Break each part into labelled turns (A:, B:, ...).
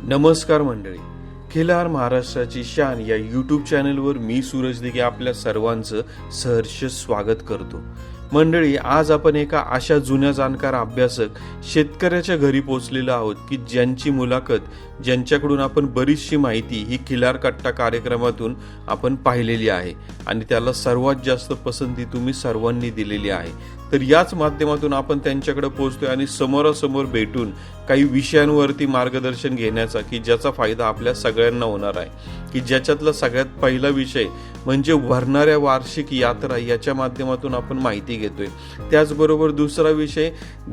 A: नमस्कार मंडळी, खिल्लार महाराष्ट्राची शान या यूट्यूब चॅनलवर मी सूरज दिघे आपल्या सर्वांचं सहर्ष स्वागत करतो. मंडळी, आज आपण एका अशा जुन्या जाणकार अभ्यासक शेतकऱ्याच्या घरी पोहोचलेलो आहोत की ज्यांची मुलाखत, ज्यांच्याकडून आपण बरीचशी माहिती ही खिल्लार कट्टा कार्यक्रमातून आपण पाहिलेली आहे आणि त्याला सर्वात जास्त पसंती तुम्ही सर्वांनी दिलेली आहे. तर याच माध्यमातून आपण त्यांच्याकडे पोहोचतोय आणि समोरासमोर भेटून काही विषयांवरती मार्गदर्शन घेण्याचा की ज्याचा फायदा आपल्या सगळ्यांना होणार आहे. की ज्याच्यातला सगळ्यात पहिला विषय म्हणजे भरणाऱ्या वार्षिक यात्रा याच्या माध्यमातून आपण माहिती घेतोय. त्याचबरोबर दुसरा विषय,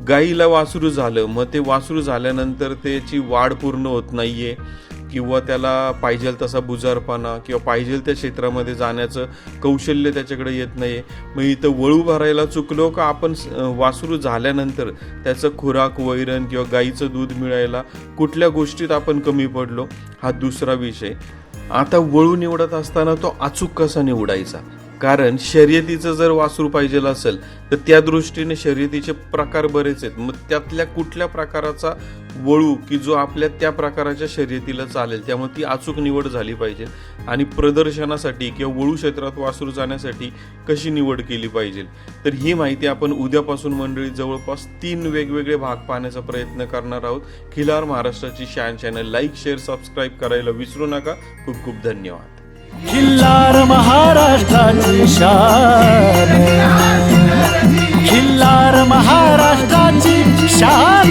A: गाईला वासरू झालं, मग ते वासरू झाल्यानंतर त्याची वाढ पूर्ण होत नाहीये किंवा त्याला पाहिजे तसा बुजारपणा किंवा पाहिजे त्या क्षेत्रामध्ये जाण्याचं कौशल्य त्याच्याकडे येत नाही. मग इथं वळू भरायला चुकलो का आपण वासरू झाल्यानंतर त्याचं खुराक, वैरण किंवा गाईचं दूध मिळायला कुठल्या गोष्टीत आपण कमी पडलो, हा दुसरा विषय. आता वळू निवडत असताना तो अचूक कसा निवडायचा, कारण शर्यतीचं जर वासरू पाहिजे असेल तर त्या दृष्टीने शर्यतीचे प्रकार बरेच आहेत. मग त्यातल्या कुठल्या प्रकाराचा वळू की जो आपल्या त्या प्रकाराच्या शर्यतीला चालेल, त्यामुळे ती अचूक निवड झाली पाहिजे. आणि प्रदर्शनासाठी किंवा वळू क्षेत्रात वासरू जाण्यासाठी कशी निवड केली पाहिजे, तर ही माहिती आपण उद्यापासून मंडळी जवळपास 3 वेगवेगळे भाग पाहण्याचा प्रयत्न करणार आहोत. खिल्लार महाराष्ट्राची शान चॅनल लाईक, शेअर, सबस्क्राईब करायला विसरू नका. खूप खूप धन्यवाद.
B: खिल्लार महाराष्ट्राची शान, खिल्लार महाराष्ट्राची शान.